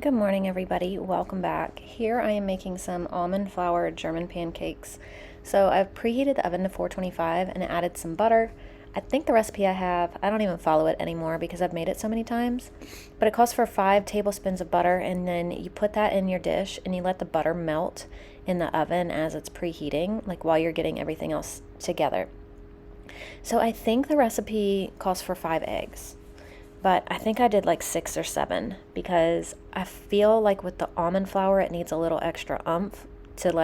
Good morning, everybody. Welcome back. Here I am making some almond flour German pancakes. So I've preheated the oven to 425 and added some butter. I think the recipe I don't even follow it anymore because I've made it so many times. But it calls for 5 tablespoons of butter, and then you put that in your dish and you let the butter melt in the oven as it's preheating, like while you're getting everything else together. So I think the recipe calls for 5 eggs. But I think I did like 6 or 7 because I feel like with the almond flour, it needs a little extra oomph to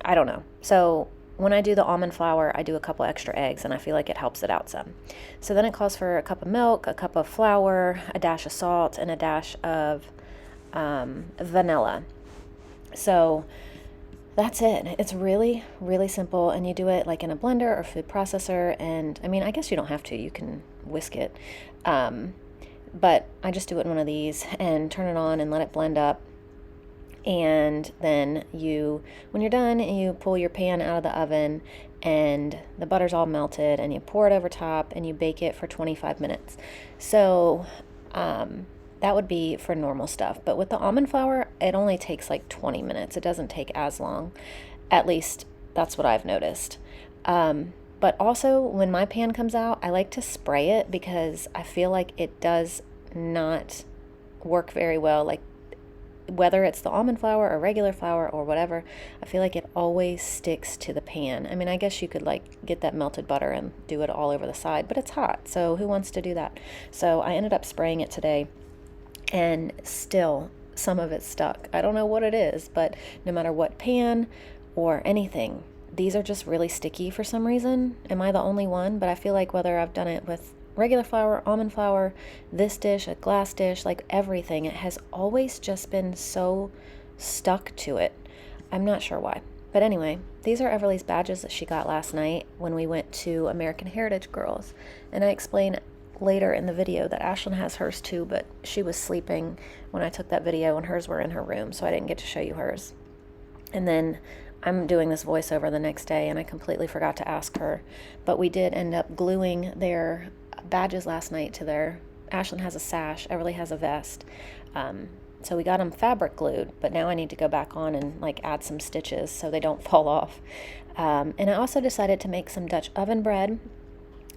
I don't know. So when I do the almond flour, I do a couple extra eggs and I feel like it helps it out some. So then it calls for a cup of milk, a cup of flour, a dash of salt, and a dash of vanilla. So that's it. It's really, really simple, and you do it like in a blender or food processor. And I mean, I guess you don't have to. You can whisk it. But I just do it in one of these and turn it on and let it blend up. And then when you're done, you pull your pan out of the oven and the butter's all melted and you pour it over top and you bake it for 25 minutes. So, that would be for normal stuff. But with the almond flour, it only takes like 20 minutes. It doesn't take as long. At least that's what I've noticed. But also, when my pan comes out, I like to spray it because I feel like it does not work very well. Like, whether it's the almond flour or regular flour or whatever, I feel like it always sticks to the pan. I mean, I guess you could get that melted butter and do it all over the side, but it's hot, so who wants to do that? So I ended up spraying it today, and still some of it stuck. I don't know what it is, but no matter what pan or anything, these are just really sticky for some reason. Am I the only one? But I feel like whether I've done it with regular flour, almond flour, this dish, a glass dish, like everything, it has always just been so stuck to it. I'm not sure why. But anyway, these are Everly's badges that she got last night when we went to American Heritage Girls. And I explain later in the video that Ashlyn has hers too, but she was sleeping when I took that video and hers were in her room, so I didn't get to show you hers. And then I'm doing this voiceover the next day and I completely forgot to ask her, but we did end up gluing their badges last night to their. Ashlyn has a sash, Everly has a vest, so we got them fabric glued, but now I need to go back on and add some stitches so they don't fall off. And I also decided to make some Dutch oven bread.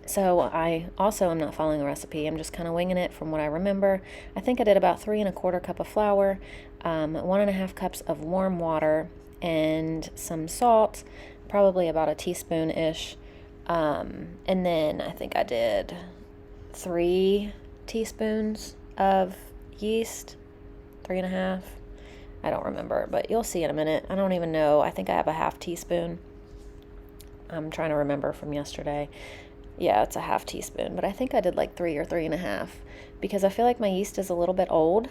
So I also am not following a recipe. I'm just kind of winging it from what I remember. I think I did about 3 1/4 cup of flour, 1 1/2 cups of warm water, and some salt, probably about a teaspoon-ish. And then I think I did 3 teaspoons of yeast, 3 1/2. I don't remember, but you'll see in a minute. I don't even know. I think I have a half teaspoon. I'm trying to remember from yesterday. Yeah, it's a half teaspoon, but I think I did 3 or 3 1/2 because I feel like my yeast is a little bit old.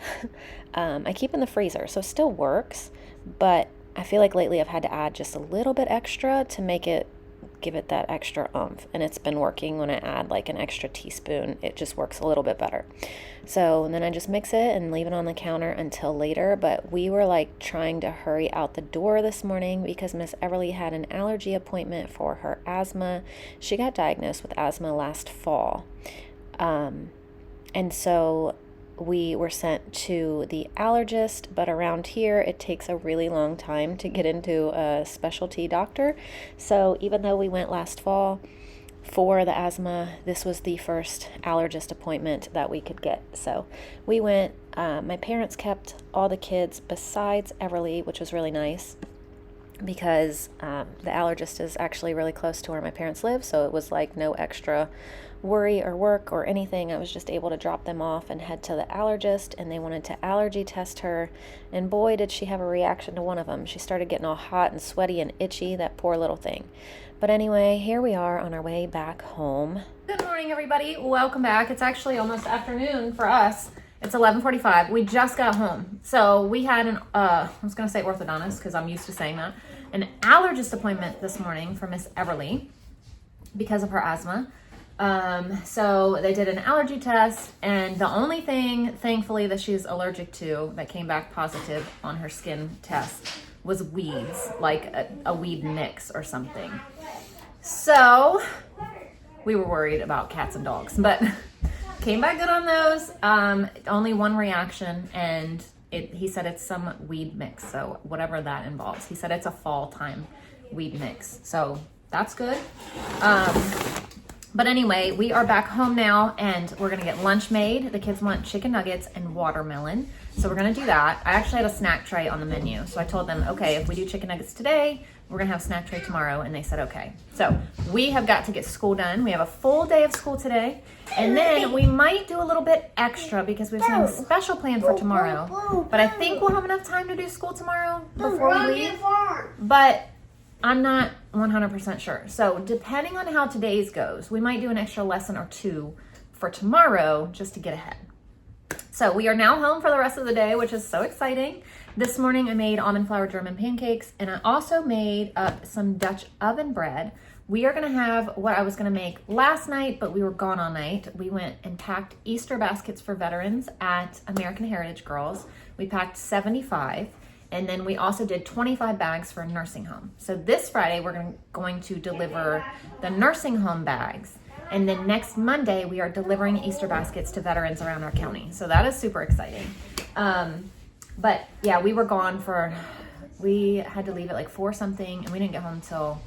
I keep in the freezer, so it still works, but I feel like lately I've had to add just a little bit extra to give it that extra oomph, and it's been working. When I add an extra teaspoon, it just works a little bit better. So and then I just mix it and leave it on the counter until later, but we were trying to hurry out the door this morning because Miss Everly had an allergy appointment for her asthma. She got diagnosed with asthma last fall, and so we were sent to the allergist, but around here it takes a really long time to get into a specialty doctor. So even though we went last fall for the asthma, this was the first allergist appointment that we could get. So we went. My parents kept all the kids besides Everly, which was really nice because the allergist is actually really close to where my parents live, so it was no extra worry or work or anything. I was just able to drop them off and head to the allergist, and they wanted to allergy test her, and boy did she have a reaction to one of them. She started getting all hot and sweaty and itchy, that poor little thing. But anyway, here we are on our way back home. Good morning, everybody. Welcome back. It's actually almost afternoon for us. It's 11:45. We just got home. So we had I was going to say orthodontist because I'm used to saying that, an allergist appointment this morning for Miss Everly because of her asthma. So they did an allergy test, and the only thing, thankfully, that she's allergic to that came back positive on her skin test was weeds, like a weed mix or something. So we were worried about cats and dogs, but came back good on those. Only one reaction, and he said it's some weed mix, so whatever that involves. He said it's a fall time weed mix, so that's good. But anyway, we are back home now, and we're gonna get lunch made. The kids want chicken nuggets and watermelon, so we're gonna do that. I actually had a snack tray on the menu, so I told them, okay, if we do chicken nuggets today, we're gonna have a snack tray tomorrow, and they said okay. So we have got to get school done. We have a full day of school today, and then we might do a little bit extra because we have something special planned for tomorrow. But I think we'll have enough time to do school tomorrow before we leave. But I'm not 100% sure. So depending on how today's goes, we might do an extra lesson or two for tomorrow just to get ahead. So we are now home for the rest of the day, which is so exciting. This morning I made almond flour German pancakes, and I also made some Dutch oven bread. We are gonna have what I was gonna make last night, but we were gone all night. We went and packed Easter baskets for veterans at American Heritage Girls. We packed 75. And then we also did 25 bags for a nursing home. So this Friday, we're going to deliver the nursing home bags. And then next Monday, we are delivering Easter baskets to veterans around our county. So that is super exciting. But yeah, we were gone we had to leave at like 4 something, and we didn't get home till,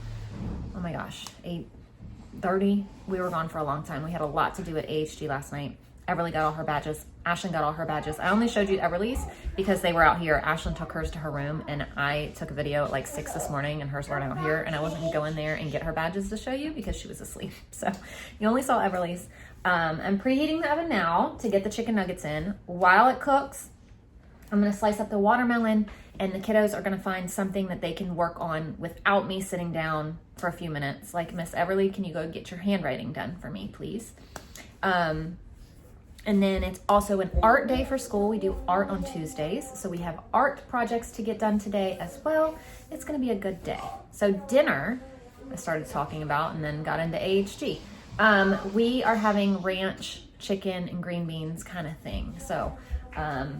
oh my gosh, 8:30. We were gone for a long time. We had a lot to do at AHG last night. Everly got all her badges. Ashlyn got all her badges. I only showed you Everly's because they were out here. Ashlyn took hers to her room, and I took a video at like 6 this morning, and hers were out here, and I wasn't gonna go in there and get her badges to show you because she was asleep. So you only saw Everly's. I'm preheating the oven now to get the chicken nuggets in. While it cooks, I'm gonna slice up the watermelon, and the kiddos are gonna find something that they can work on without me sitting down for a few minutes. Like, Miss Everly, can you go get your handwriting done for me, please? And then it's also an art day for school. We do art on Tuesdays. So we have art projects to get done today as well. It's gonna be a good day. So dinner, I started talking about and then got into AHG. We are having ranch chicken and green beans kind of thing. So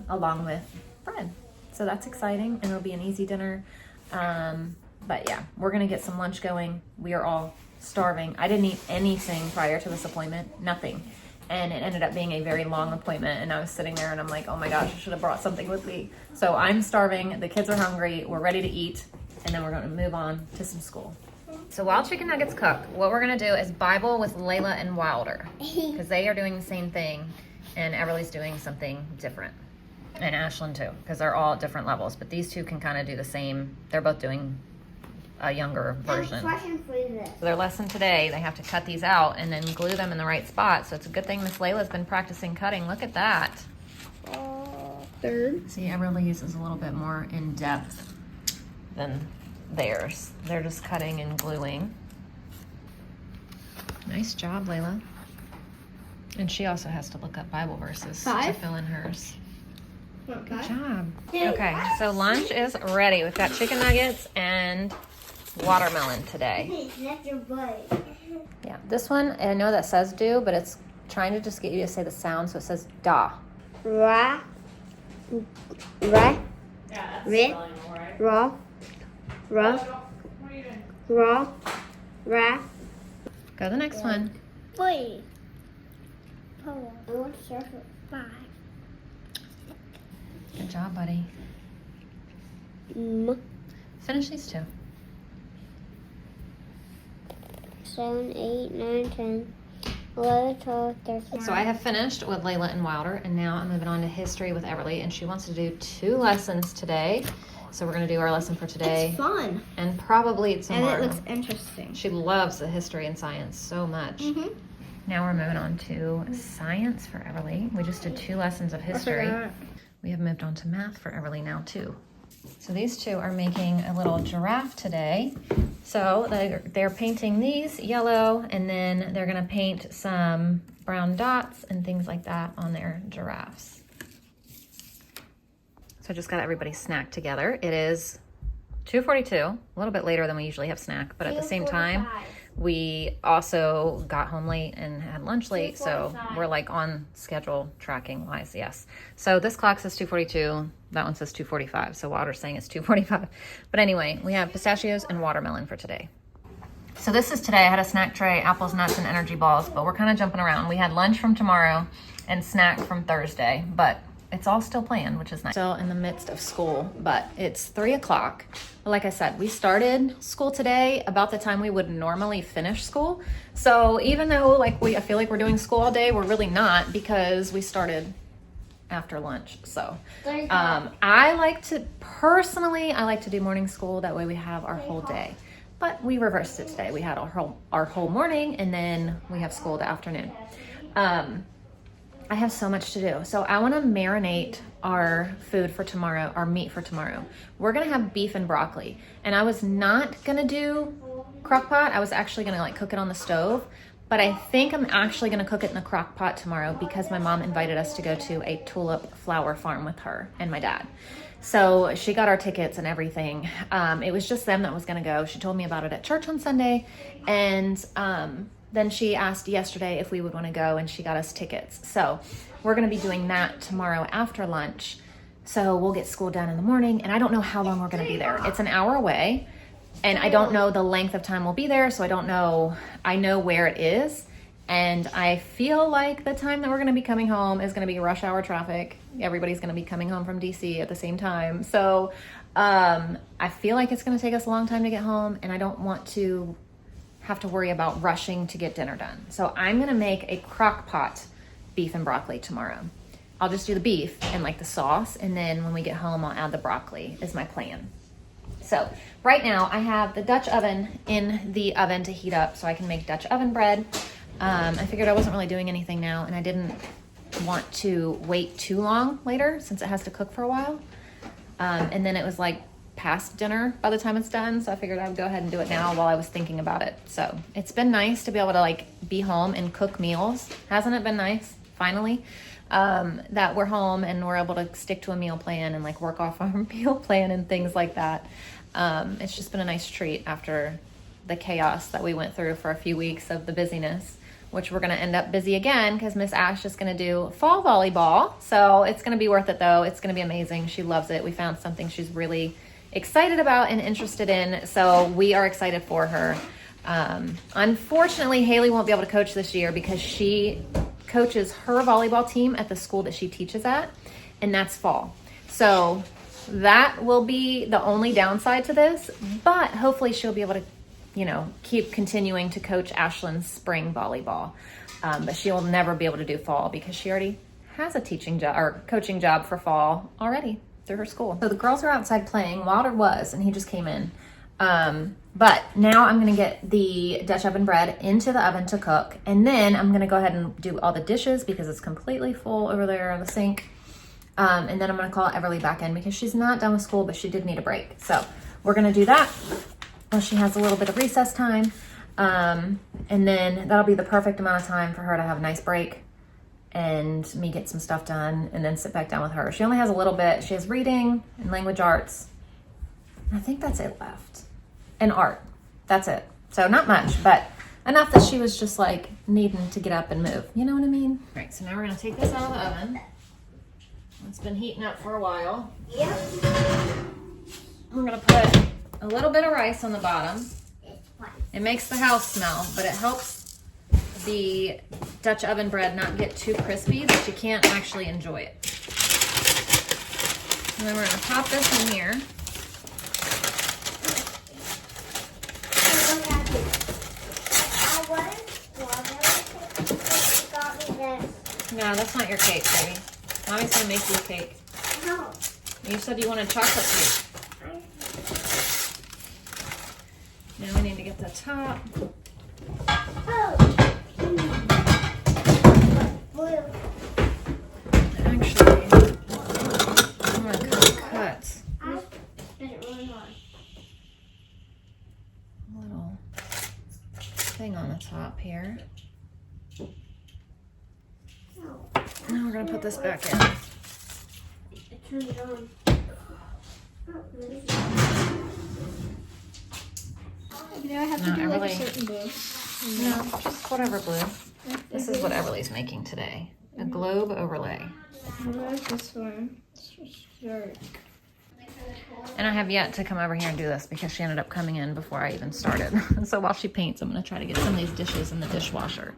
along with bread. So that's exciting, and it'll be an easy dinner. But yeah, we're gonna get some lunch going. We are all starving. I didn't eat anything prior to this appointment, nothing. And it ended up being a very long appointment, and I was sitting there and I'm like, oh my gosh, I should have brought something with me. So I'm starving, the kids are hungry, we're ready to eat, and then we're gonna move on to some school. So while chicken nuggets cook, what we're gonna do is Bible with Layla and Wilder, because they are doing the same thing, and Everly's doing something different. And Ashlyn too, because they're all at different levels, but these two can kind of do the same. They're both doing a younger version. So their lesson today, they have to cut these out and then glue them in the right spot. So it's a good thing Miss Layla's been practicing cutting. Look at that. Third. See, Everly's is a little bit more in depth than theirs. They're just cutting and gluing. Nice job, Layla. And she also has to look up Bible verses to fill in hers. Good job. Okay, so lunch is ready. We've got chicken nuggets and watermelon today. Yeah, this one, I know that says do, but it's trying to just get you to say the sound, so it says da. Ra. Ra. Ri. Raw. Raw. Raw. Ra. Go to the next one. Boy. I want to start with 5. Good job, buddy. Finish these two. 7, 8, 9, 10, 11, 12, 13. So I have finished with Layla and Wilder, and now I'm moving on to history with Everly, and she wants to do 2 lessons today. So we're going to do our lesson for today. It's fun. And probably tomorrow. And it looks interesting. She loves the history and science so much. Now we're moving on to science for Everly. We just did 2 lessons of history. We have moved on to math for Everly now too. So these two are making a little giraffe today. So they're painting these yellow, and then they're gonna paint some brown dots and things like that on their giraffes. So I just got everybody's snack together. It is 2:42, a little bit later than we usually have snack, but at the same time, we also got home late and had lunch late, so we're like on schedule tracking wise, yes. So this clock says 2:42, that one says 2:45, so Wilder's saying it's 2:45. But anyway, we have pistachios and watermelon for today. So this is today. I had a snack tray, apples, nuts, and energy balls, but we're kind of jumping around. We had lunch from tomorrow and snack from Thursday, but it's all still planned, which is nice. Still in the midst of school, but it's 3 o'clock. Like I said, we started school today about the time we would normally finish school. So even though I feel like we're doing school all day, we're really not, because we started after lunch. So I like to do morning school. That way we have our whole day. But we reversed it today. We had our whole morning, and then we have school the afternoon. I have so much to do. So I want to marinate our food for tomorrow, our meat for tomorrow. We're going to have beef and broccoli. And I was not going to do crock pot. I was actually going to cook it on the stove. But I think I'm actually going to cook it in the crock pot tomorrow, because my mom invited us to go to a tulip flower farm with her and my dad. So she got our tickets and everything. It was just them that was going to go. She told me about it at church on Sunday. And then she asked yesterday if we would want to go, and she got us tickets. So we're going to be doing that tomorrow after lunch. So we'll get school done in the morning, and I don't know how long we're going to be there. It's an hour away, and I don't know the length of time we'll be there. So I don't know. I know where it is, and I feel like the time that we're going to be coming home is going to be rush hour traffic. Everybody's going to be coming home from DC at the same time. So I feel like it's going to take us a long time to get home, and I don't want to have to worry about rushing to get dinner done. So I'm going to make a crock pot beef and broccoli tomorrow. I'll just do the beef and the sauce, and then when we get home, I'll add the broccoli is my plan. So right now I have the Dutch oven in the oven to heat up so I can make Dutch oven bread. I figured I wasn't really doing anything now, and I didn't want to wait too long later since it has to cook for a while. And then it was past dinner by the time it's done, so I figured I would go ahead and do it now while I was thinking about it. So it's been nice to be able to be home and cook meals. Hasn't it been nice, finally, that we're home and we're able to stick to a meal plan and work off our meal plan and things like that. It's just been a nice treat after the chaos that we went through for a few weeks of the busyness, which we're going to end up busy again because Miss Ash is going to do fall volleyball. So it's going to be worth it, though. It's going to be amazing. She loves it. We found something she's really excited about and interested in, so we are excited for her. Unfortunately, Haley won't be able to coach this year because she coaches her volleyball team at the school that she teaches at, and that's fall. So that will be the only downside to this, but hopefully she'll be able to keep continuing to coach Ashlyn's spring volleyball. But she will never be able to do fall because she already has a teaching job or coaching job for fall already through her school. So the girls are outside playing. Wilder was, and he just came in. But now I'm going to get the Dutch oven bread into the oven to cook. And then I'm going to go ahead and do all the dishes because it's completely full over there on the sink. And then I'm going to call Everly back in because she's not done with school, but she did need a break. So we're going to do that while she has a little bit of recess time. And then that'll be the perfect amount of time for her to have a nice break and me get some stuff done and then sit back down with her. She only has a little bit. She has reading and language arts. I think that's it left. And art. That's it. So not much, but enough that she was just needing to get up and move. You know what I mean? All right, so now we're going to take this out of the oven. It's been heating up for a while. Yep. We're going to put a little bit of rice on the bottom. It makes the house smell, but it helps the Dutch oven bread not get too crispy that you can't actually enjoy it. And then we're going to pop this in here. No, that's not your cake, baby. Mommy's going to make you a cake. No. You said you wanted chocolate cake. Now we need to get the top. Oh. Blue. Actually, I'm going to cut a little thing on the top here. Now we're going to put this back in. Turn it on. Do I have to do a certain blue? No, just whatever blue. This is what Everly's making today. A globe overlay. I like this one. It's just dark. And I have yet to come over here and do this because she ended up coming in before I even started. So while she paints, I'm gonna try to get some of these dishes in the dishwasher.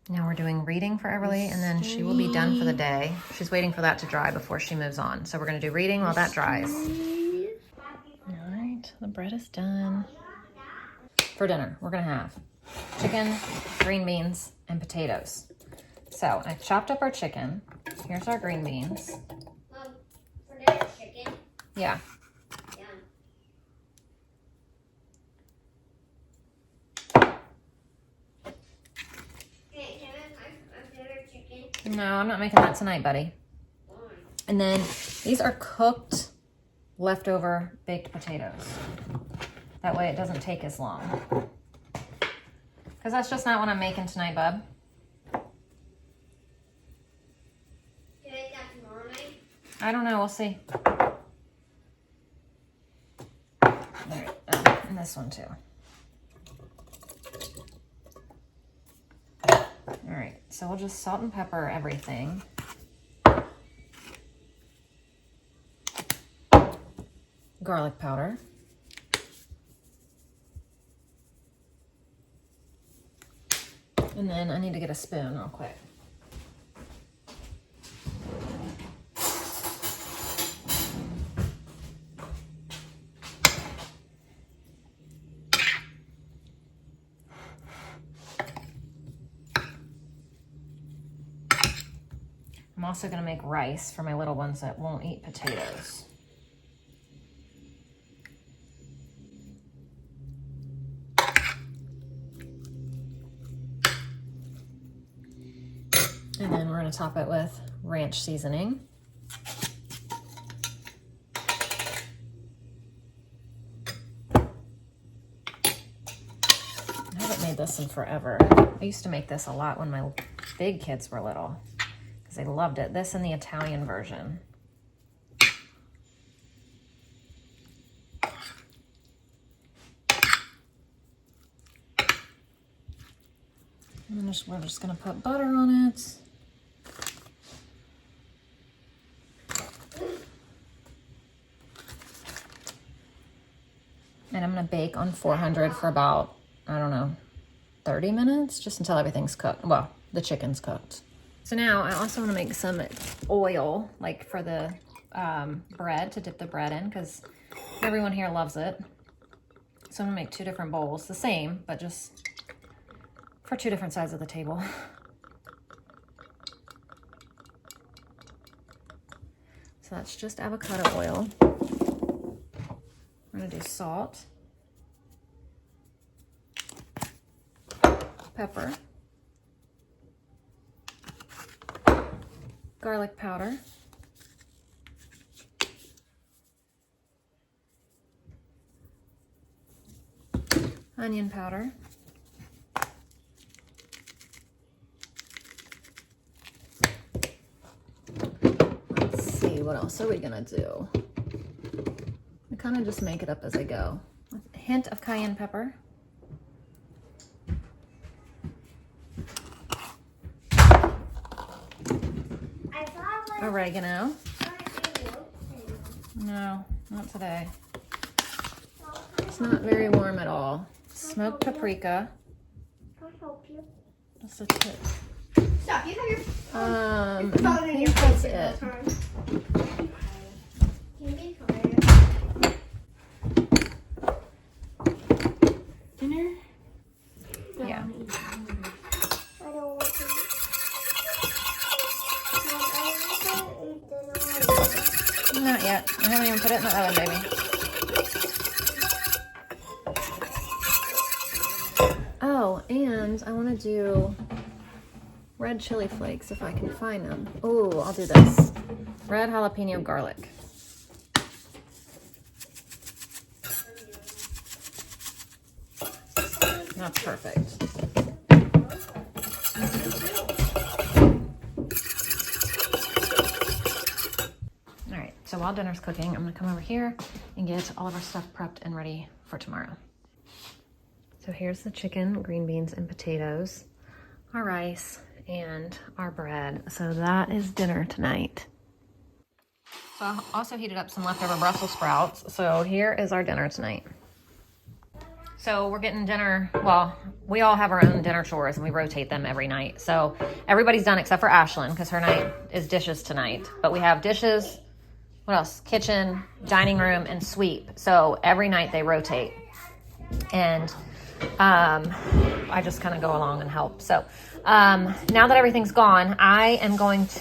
Now we're doing reading for Everly, and then she will be done for the day. She's waiting for that to dry before she moves on. So we're gonna do reading while that dries. All right, the bread is done. For dinner, we're gonna have chicken, green beans, and potatoes. So I chopped up our chicken. Here's our green beans. For dinner, chicken. Yeah. No, I'm not making that tonight, buddy. And then these are cooked, leftover baked potatoes. That way it doesn't take as long. Because that's just not what I'm making tonight, bub. Can I make that tomorrow night? I don't know, we'll see. There, and this one too. All right, so we'll just salt and pepper everything. Garlic powder. And then I need to get a spoon real quick. I'm also going to make rice for my little ones that won't eat potatoes. And then we're going to top it with ranch seasoning. I haven't made this in forever. I used to make this a lot when my big kids were little because they loved it. This and the Italian version. And then we're just going to put butter on it. And I'm going to bake on 400 for about, I don't know, 30 minutes, just until everything's cooked. Well, the chicken's cooked. So now I also want to make some oil, like for the bread, to dip the bread in, because everyone here loves it. So I'm going to make 2 different bowls, the same, but just for 2 different sides of the table. So that's just avocado oil. We're going to do salt, pepper, garlic powder, onion powder, let's see, what else are we going to do? I kind of just make it up as I go. A hint of cayenne pepper. Oregano. No, not today. It's not very warm at all. Smoked paprika. Just a tip. Stop, you have your I think that's it. Dinner? Yeah. I don't want to eat dinner. Not yet. I haven't even put it in the oven, baby. Oh, and I want to do red chili flakes if I can find them. Oh, I'll do this. Red jalapeno garlic. That's perfect. All right, so while dinner's cooking, I'm gonna come over here and get all of our stuff prepped and ready for tomorrow. So here's the chicken, green beans, and potatoes, our rice, and our bread. So that is dinner tonight. So I also heated up some leftover Brussels sprouts. So here is our dinner tonight. So we're getting dinner, well, we all have our own dinner chores and we rotate them every night. So everybody's done except for Ashlyn because her night is dishes tonight. But we have dishes, what else? Kitchen, dining room, and sweep. So every night they rotate. And I just kind of go along and help. So now that everything's gone, I am going to,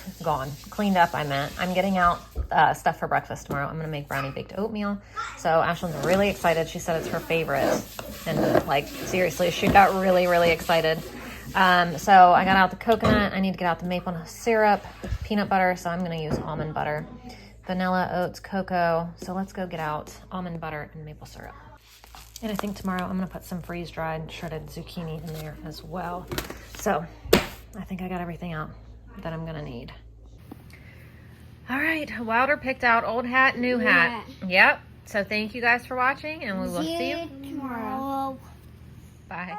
cleaned up I meant. I'm getting out stuff for breakfast tomorrow. I'm going to make brownie baked oatmeal. So Ashlyn's really excited. She said it's her favorite. And like, seriously, she got really, really excited. So I got out the coconut. I need to get out the maple syrup, peanut butter. So I'm going to use almond butter, vanilla, oats, cocoa. So let's go get out almond butter and maple syrup. And I think tomorrow I'm going to put some freeze-dried shredded zucchini in there as well. So I think I got everything out that I'm going to need. All right, Wilder picked out old hat, new hat. Yep. So thank you guys for watching, and we will see you tomorrow. Bye.